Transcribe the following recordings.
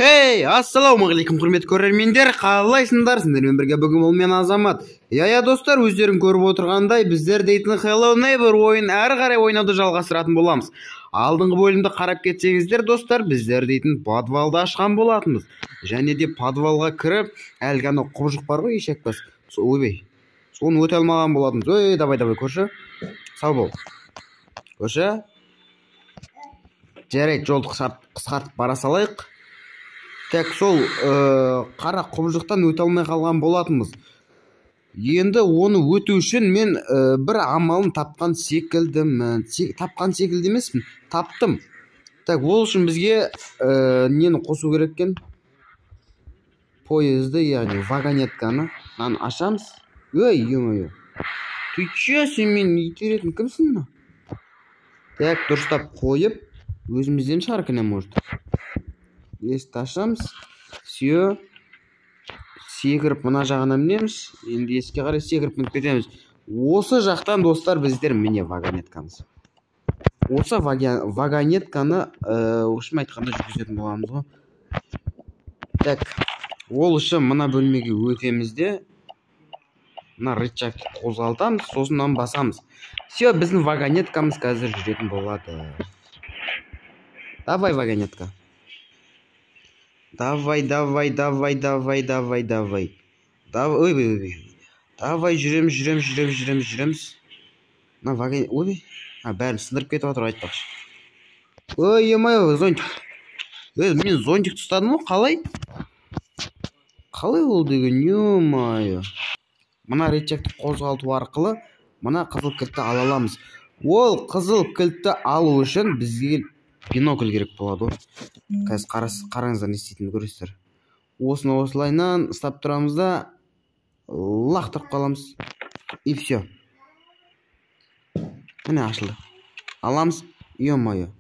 Хей, ассалаумағалейкум құрметті көрермендер, қалайсыңдар? Сіздермен бірге бүгін ол мен Азамат. Я достар, өздерің көріп отырғандай, біздер дейтін Hello Neighbor ойын әрі қарай ойнауды жалғастыратын боламыз. Алдыңғы бөлімді қарап кетсеңіздер, достар, біздер дейтін подвалды ашқан болатынбыз. Және де подвалға кіріп, әлгі анау құбыжық бар ғой, ешек бас. Ойбай, соны өте алмаған болатынбыз. Ой, давай, көрші. Сау бол. Көрші. Жарайды, жолды қысқартып бара салайық. Так, сол қара құбыжықтан өте алмай қалған болатынбыз. Енді оны өту үшін мен бір амалын тапқан секілдімін. Тапқан секілді емеспін, таптым. Так, ол үшін бізге нені қосу керек екен? Поезді, яғни вагонетканы. Наны ашамыз. Ой, ё-моё. Ты че, сен мен итеретін кімсің? Так, дұрыстап қойып, өзімізден шығар кіне может. Есті ашамыз. Все. Секіріп мына жағына мінеміз. Енді еске қарай секіріп мініп кетеміз. Осы жақтан, достар, біздер міне вагонеткамыз. Осы вагонетканы ұшым айтқанда жүргізетін боламыз ғой. Так, ол үшін мына бөлмеге өтемізде мына рычагты қозғалтамыз, сосын басамыз. Все, біздің вагонеткамыз қазір жүретін болады. Давай, вагонетка. Давай. Ой. Давай, жүреміз. На вагон... Ой, бәрін сындырып кетіп отыр, айтпақшы. Ой, ё-моё, зонтик. Мен зонтик тұстадым ғой, қалай? Қалай ол деген, ё-моё. Мына рычагты қозғалту арқылы мына қызыл кілтті ала аламыз. Ол қызыл кілтті алу үшін бізге бинокль керек болады. Қазір қараңыздар, не істейтінін көресіздер. Осыны осылайынан ұстап тұрамыз да лақтырып қаламыз. И все. Міне ашылды. Аламыз. Ё-моё.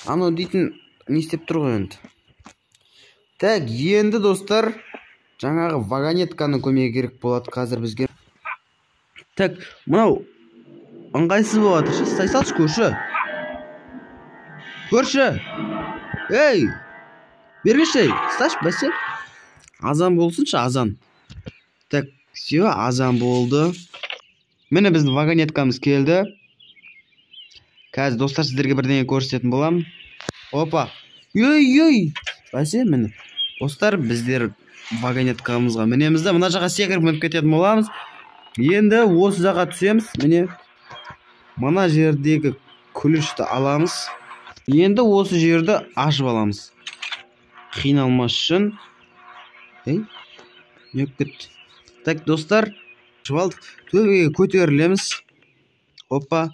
Анау дейтін не істеп тұр ғой енді. Так, енді достар, жаңағы вагонетканы көмегі керек болады қазір бізге. Так, мынау ыңғайсыз болады. Стай салшы, көрші. Көрші. Ей, бермеші, сташ, бәсе. Азан болсыншы, азан. Так, все, азан болды. Мені біздің вагонеткамыз келді. Қазір, достар, сіздерге бірдеңе көрсететін болам. Опа. Ей, бәсе, мені. Достар, біздер вагонеткамызға мінемізді. Мына жаққа секіріп мініп кететін боламыз. Енді осы жаққа түсеміз. Міне, мына жердегі күлішті аламыз. Енді осы жерді ашып аламыз. Қиналмас үшін. Ей, нөп кет. Так, достар, шывалдық. Төбеге көтерілеміз. Опа,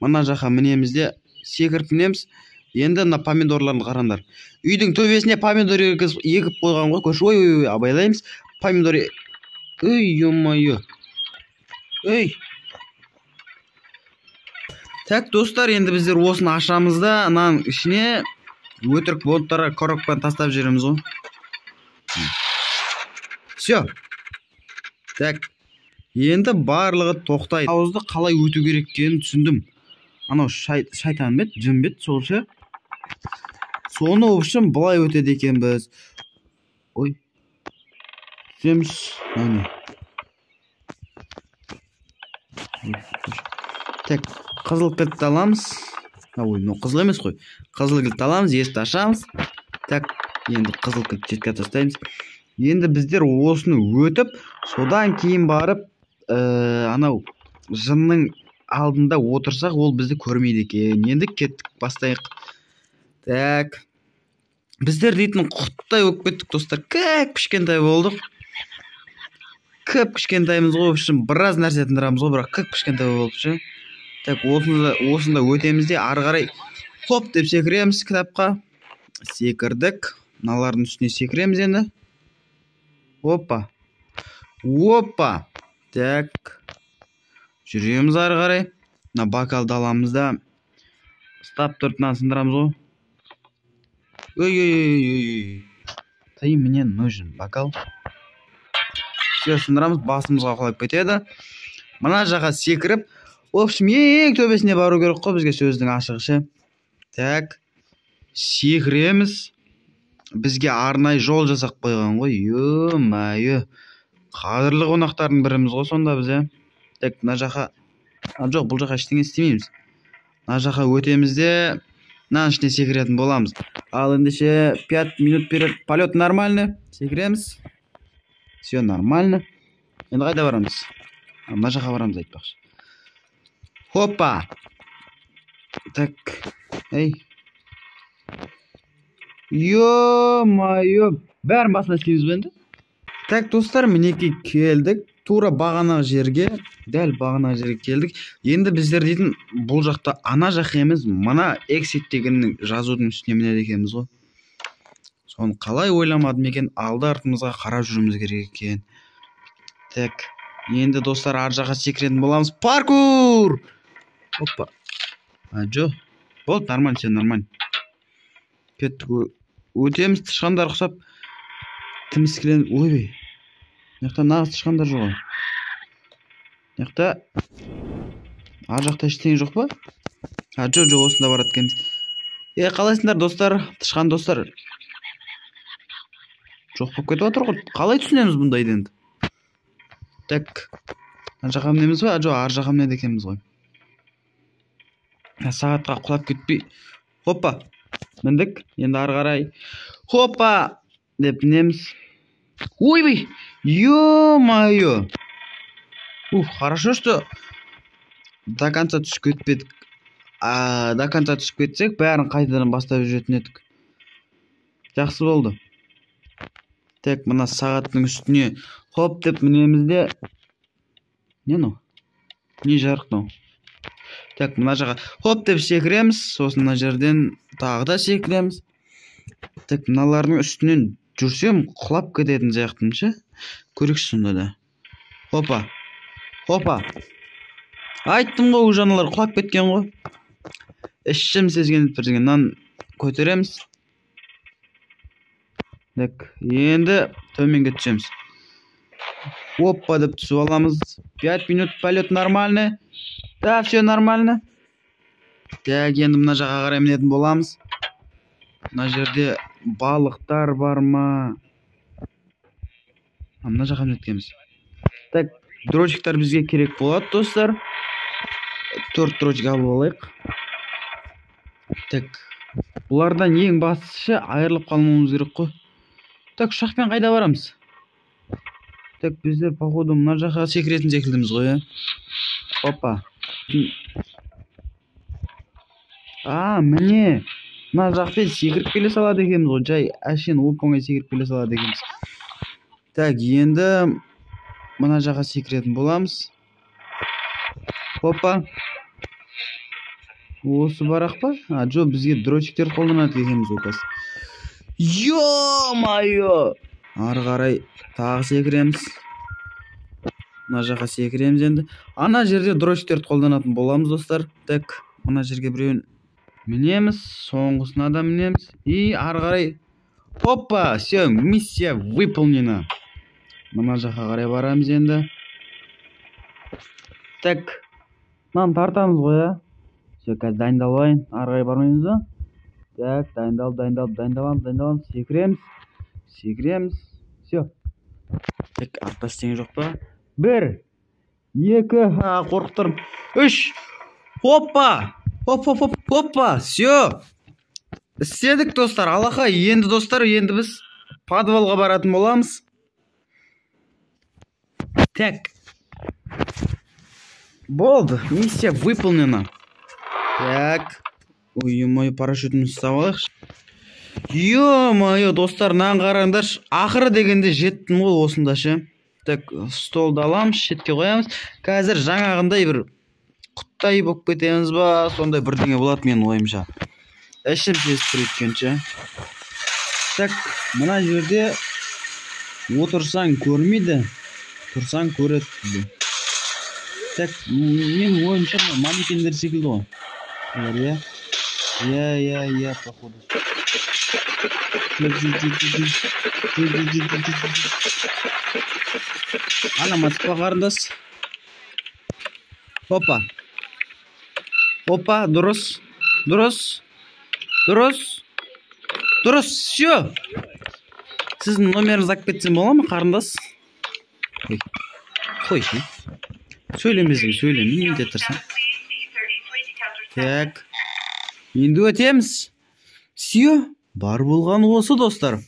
мына жаққа мінемізде секіріп мінеміз. Енді мына помидорларды қараңдар. Үйдің төбесіне помидор егіп қойған ғой. Көрші, ой, абайлаймыз. Помидор... Ой, ё-моё. Ой. Так, достар, енді біздер осыны ашамыз да, ананың ішіне өтірік болттарға коробканы тастап жүреміз ғой. Все. Так, енді барлығы тоқтайды. Ауызды қалай өту керек екенін түсіндім. Анау шайтан бет, жын бет, сол ше. Соны үшін бұлай өтеді екен біз. Ой. Түсеміз. Так, қызыл кілтті аламыз. Ой, қызыл емес қой. Қызыл кілтті аламыз, есікті ашамыз. Так, енді қызыл кілтті шетке тастаймыз. Енді біздер осыны өтіп, содан кейін барып, анау жынның алдында отырсақ, ол бізді көрмейді екен. Енді кеттік, бастайық. Так, біздер дейтін құттай өп кеттік, достар. Кәк кішкентай болдық. Көп кішкентаймыз ғой үшін біраз нәрсе тындырамыз ғой, бірақ көп кішкентай болып ше. Так, осында өтемізде ары қарай хоп деп секіреміз кітапқа. Секірдік. Мыналардың үстіне секіреміз енді. Опа. Так. Жүреміз ары қарай. Мына бокалды аламыз да стап тұртынан сындырамыз ғой. Ой. Ты мне нужен бокал. Все, сындырамыз, басымызға құлап кетеді. Мына жаққа секіріп, в общем, ең төбесіне бару керек қой бізге сөздің ашығы ше. Так, секіреміз. бізге арнайы жол жасап қойған ғой. Ё-майё. Қадірлі қонақтардың біріміз ғой сонда біз, тек мына жаққа, жоқ, бұл жаққа ештеңе істемейміз. Мына жаққа өтеміз де мына ішіне секіретін боламыз. Ал ендеше 5 минут вперед. Полет нормально. Секіреміз. Все нормально. Енді қайда барамыз? Мына жаққа барамыз айтпақшы. Хоппа. Так. Ей. Ё-майё. Бәрін басына істейміз бе енді? Так, достар, мінекей келдік. Тура бағанағы жерге, дәл бағанағы жерге келдік. Енді біздер дейтін бұл жақта ана жақ емес, мына exit дегеннің жазудың үстіне мінеді екенбіз ғой. Соны қалай ойламадым екен, алды артымызға қарап жүрміз керек екен. Так, енді достар ар жаққа секіретін боламыз. Паркур! Оппа. Жоқ. Болды, нормально, сен нормально. Кеттік, өтеміз, тышқандар құсап. Тіміскілен, ойбей. Яқта нағыз тышқандар жоқ. Яқта ар жақта ештеңе жоқ па? Жоқ, осында барады екенбіз. Қалайсыңдар достар? Тышқан достар. Жоқ болып кетіп отыр ғой. Қалай түсінеміз бұндайды енді? Так. Ар жаққа мінеміз ба? Жоқ, ар жаққа мінеді екенбіз ғой. Сағатқа құлап кетпей. Хоппа. Міндік. Енді ары қарай. Хоппа деп мінеміз. Ойбей. Ё-майё. Хорошо, что до конца түсіп кетпедік. До конца түсіп кетсек, бәрін қайтадан бастап жүретін едік. Жақсы болды. Так, мына сағаттың үстіне хоп деп мінеміз де. Не ну? Не жарық ну? Так, мына жаққа хоп деп секіреміз. Сосын мына жерден тағы да секіреміз. Так, мыналардың үстінен жүрсем, құлап кететін сияқтымын ше. Көрікші сонда да. Хопа. Хопа. Айттым ғой, у жаналар құлап кеткен ғой. Ішім сезген бірдеңе. Нан көтереміз. Так, енді төменге түсеміз. Хоппа деп түсіп аламыз. 5 минут полет нормально. Да, все нормально. Так, енді мына жаққа қарай мінетін боламыз. Мына жерде балықтар бар ма? Мына жаққа мінеткенбіз. Так, дрочектар бізге керек болады, достар. 4 дрочек алып алайық. Так, бұлардан ең бастысы айырылып қалмауымыз керек қой. Так, ұшақпен қайда барамыз? Так, біздер походу мына жаққа секіретін секілдіміз ғой. Опа. Міне. Мына жақпен секіріп келе салады екенбіз ғой. Жай әшен оп-оңай секіріп келе салады екенбіз. Так, енді мына жаққа секіретін боламыз. Опа. Осы барақ па? Жоқ, бізге дрочектер қолданады екенбіз оқас. Ё-майё! Ары қарай тағы секіреміз. Мына жаққа секіреміз енді. Ана жерде дрочектерді қолданатын боламыз, достар. Так, мына жерге біреуін мінеміз, соңғысына да мінеміз. И ары қарай. Опа, все, миссия выполнена. Мына жаққа қарай барамыз енді. Так, мынаны тартамыз ғой, Все, қазір дайындалайын. Ары қарай бармаймыз ба? Так, дайындаламыз. Секіреміз. Все. Так, артта ештеңе жоқ па? 1, 2, қорқытырым. 3. Опа! Опа! Все. Істедік, достар. Алақа, енді достар, енді біз подвалға баратын боламыз. Так. Болды. Миссия выполнена. Так. Ой-ой, парашютімізді ұстап алайықшы. Ё-майё, достар, нан қараңдаршы. Ақыры дегенде жеттім ғой осында ше. Так, столды аламыз, шетке қоямыз. Қазір жаңағындай бір құттай болып кетеміз ба, сондай бірдеңе болады менің ойымша. Ішім сезіп өткенше. Так, мына жерде отырсаң көрмейді, тұрсаң көреді. Так, менің ойымша манекендер секілді ғой. Я, походу. Ана матпа қарындас. Опа, дұрыс. Дұрыс, все. Сіздің номеріңізді алып кетсем бола ма, қарындас? Қойшы. Сөйлемесің, сөйлеме, не тұрсың? Так. Енді өтеміз. Все. Бар болған осы, достар.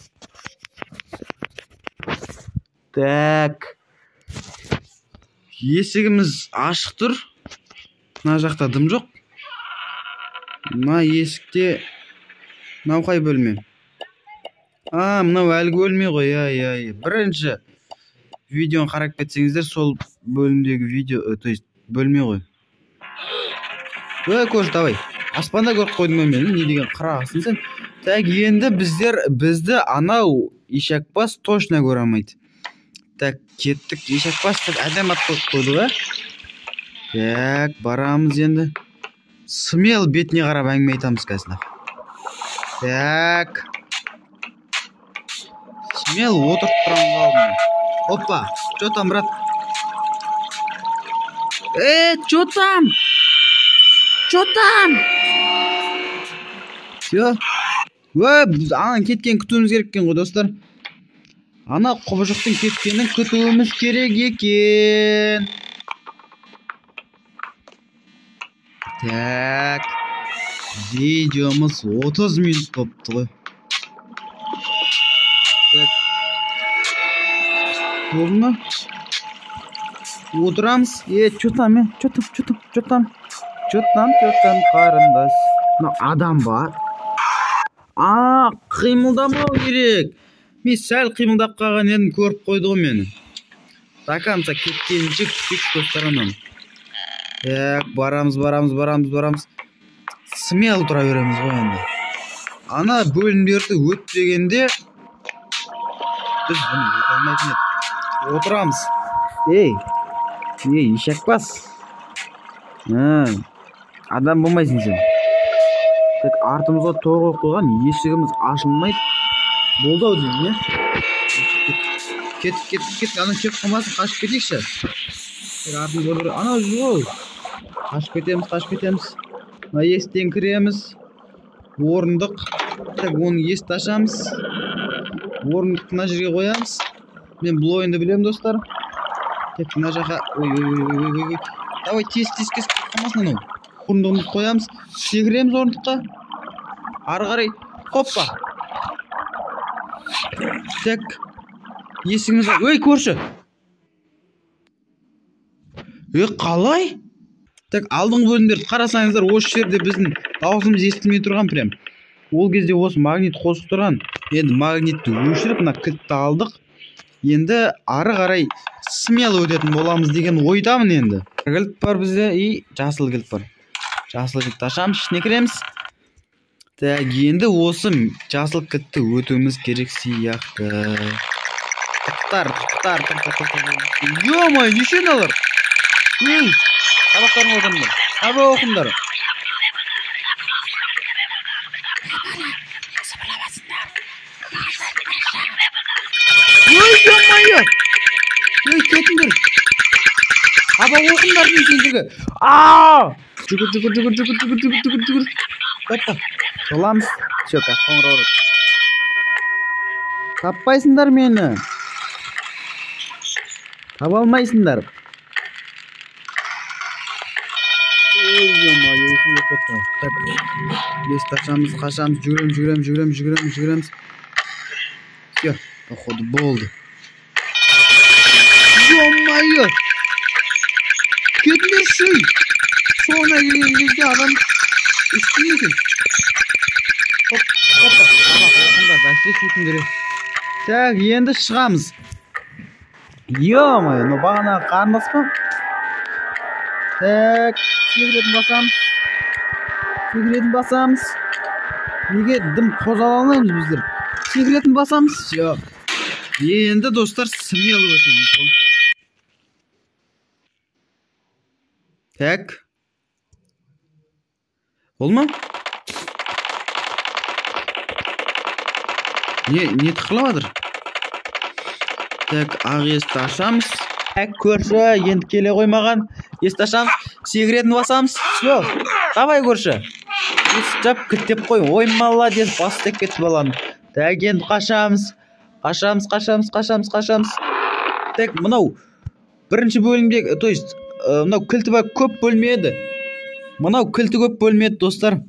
Так. Есігіміз ашық тұр. Мына жақта дым жоқ. Мына есікте науқай бөлме. Мынау әлгі бөлме ғой, бірінші видеоны қарап кетсеңіздер, сол бөлімдегі видео, то есть бөлме ғой. Көрші, давай. Аспанда көріп қойдың ба мені, не деген қырағысың сен? Так, енді бізді анау ишакбас точно көре алмайды. Так, кеттік. Ишакбас деп әдем ат қойып қойды ба? Так, барамыз енді. Смел бетіне қарап әңгіме айтамыз қазір. Так. Смел отырып тұрам қалдым. Опа, что там, брат? Что там? Что там? Все. Ана кеткен күтуіміз керек екен ғой, достар. Ана құбыжықтың кеткенін күтуіміз керек екен. Так. Видеомыз 30 минут болыпты ғой. Болды ма? Отырамыз. Что там, қарындас? Адам бар. Қимылдамау керек. Мен сәл қимылдап қалған едім, көріп қойды ғой мені. Таканца кеткенше күтейік достарынан. Так, барамыз. Смел тұра береміз ғой енді. Ана бөлімдерді өтпегенде біз бұны өте алмайтын еді. Отырамыз. Ишакбас. Адам болмайсың сен. Так, артымызға тор қойып қойған, есігіміз ашылмайды. Болды ау деймін, Кеттік. Ана кеп қалмасын, қашып кетейікші. Анау жүр ғой. Қашып кетеміз. Мына естен кіреміз. Орындық. Так, оны есті ашамыз. Орындық мына жерге қоямыз. Мен бұл ойынды білем, достар. Так, мына жаққа. Ой. Давай, тез кес қалмасын анау. Орындығымызды қоямыз. Секіреміз орындыққа. Ары қарай. Хоппа. Так. Есігіміз. Көрші. Қалай? Так, алдыңғы бөлімдерді қарасаңыздар, осы жерде біздің дауысымыз естілмей тұрған прям. Ол кезде осы магнит қосып тұрған. Енді магнитті өшіріп, мына кілтті алдық. Енді ары қарай смело өтетін боламыз деген ойдамын енді. Кілт бар бізде и жасыл кілт бар. Жасыл кілтті ашамыз, ішіне кіреміз. Так, енді осы жасыл кілтті өтуіміз керек сияқты. Тықтар. Ё-май, неше налар? Сабақтарын оқыңдар. Сабақ оқыңдар. Ой, ё-майо! Кетіңдер. Сабақ оқыңдар дейсіңдерге. Жүгір. Қоппа. Соламыз. Все, қоңырау ұрады. Таппайсыңдар мені. Таба алмайсыңдар. Есті ашамыз, қашамыз, жүгіреміз. Все, походу болды. Ё-майо! Кетмеші! Соңына келген кезде адам істемекен. Опа, оқында, бәсе кетіндері. Так, енді шығамыз. Ё-майо, бағана қарындас па? Так, секіретін басамыз. Неге дым қозала алмаймыз біздер? Секіретін басамыз. Все. Енді достар смело өтеміз. Так. Ол ма? Не тықыламадыр? Так, ақ есті ашамыз. Көрші, енді келе қоймаған. Есті ашамыз. Секіретін басамыз. Все. Давай, көрші. Жап кілттеп қой. Ой, молодец, бас тек кетті баланы. Так, енді қашамыз. Так, мынау бірінші бөлімде, то есть, мынау кілті көп бөлмеді. Мынау кілті көп бөлмеді, достар.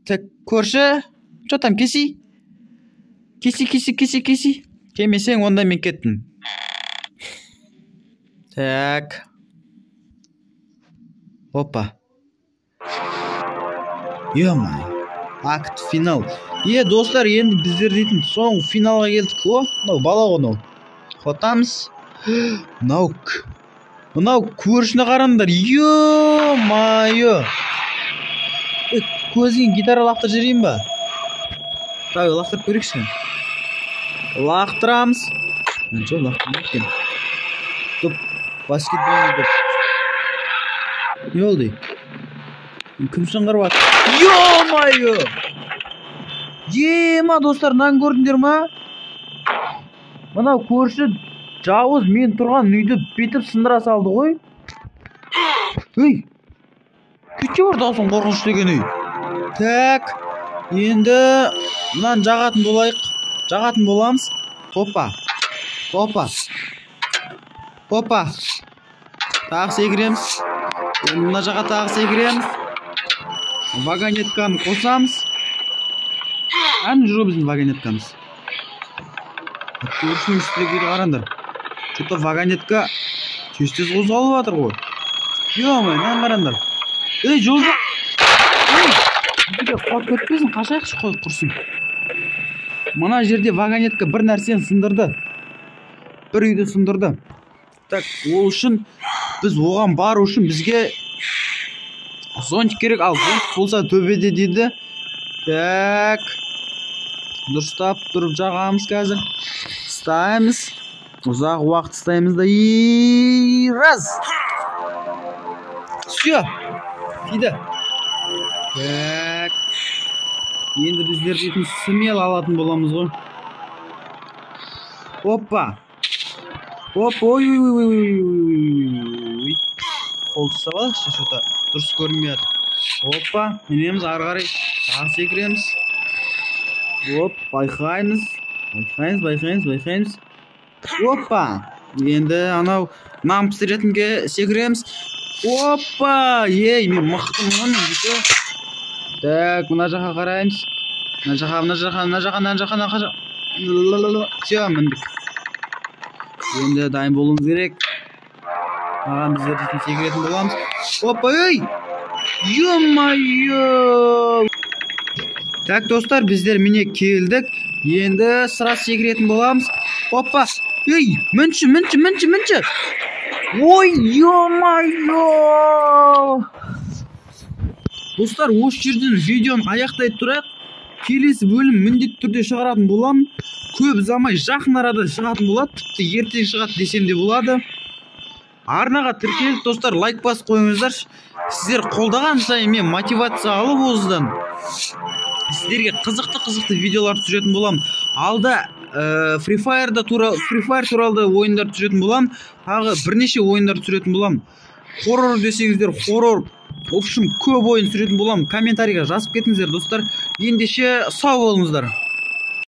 Так, көрші. Что там, кеси? Кеси. Кемесең, онда мен кеттім. Так. Опа. Ё-моё. Акт финал. Достар, енді біздер дейтін соң финалға келдік. Мынау бала ғой. Хотамыз. Мынау көршіні қараңдар. Ё-моё. Көзген гитара лақтырып жіберейін ба? Так, лақтырып көрейікші. Лақтырамыз. Жоқ, лақтырмайды екен. Топ, баскетбол деп. Не болды? Кім шыңғырып жатыр? Ё-моё! Ема, достар, нан көрдіңдер ма? Мынау көрші жауыз мен тұрған үйді бетіп сындыра салды ғой. Ей! Күтке бар даусын қорқыныш деген үй. Так, енді мынаны жағатын болайық. Жағатын боламыз. Опа. Тағы секіреміз. Мына жаққа тағы секіреміз. Вагонетканы қосамыз. Ән жүру біздің вагонеткамыз. Көршінің үстілі кейді қарандар. Что-то вагонетка тез қозғалып жатыр ғой. Ё-моё, нан қарандар. Ей, жол жоқ. Ей, бізде қуат көтпесін, қашайықшы қойып құрсын. Мына жерде вагонетка бір нәрсені сындырды. Бір үйді сындырды. Так, ол үшін біз оған бару үшін бізге зонтик керек, ал зонтик болса төбеде дейді. Так. Дұрыстап тұрып жағамыз қазір. Стаймыз. Ұзақ уақыт стаймыз да. Раз. Все. Дейді. Так. Енді біздер дейтін смел алатын боламыз ғой. Опа. Ой. Қол тұстап алайықшы, что-то дұрыс көрінмей жатыр. Опа, мінеміз ары қарай. Тағы секіреміз. Оп, байқаймыз. Опа. Енді анау нан пісіретінге секіреміз. Опа. Ей, мен мықтымын. Так, мына жаққа қараймыз. Мына жаққа. Все, міндік. Енді дайын болуымыз керек. Маған біздер дейтін секіретін боламыз. Опа, ей! Ё-моё! Так, достар, біздер міне келдік. Енді сыра секіретін боламыз. Опа! Ей! Мінші! Ой, ё-моё! Достар, осы жерден видеоны аяқтай тұрайық. Келесі бөлім міндетті түрде шығаратын болам. Көп ұзамай жақын арада шығатын болады. Тіпті ертең шығады десем де болады. Арнаға тіркеліп, достар, лайк басып қойыңыздар. Сіздер қолдаған сайын мен мотивация алып осыдан сіздерге қызықты видеолар түсіретін болам. Алда Free Fire туралы да ойындар түсіретін болам. Тағы бірнеше ойындар түсіретін болам. Хоррор десеңіздер, хоррор. В общем, көп ойын түсіретін болам. Комментарийға жазып кетіңіздер, достар. Ендеше сау болыңыздар.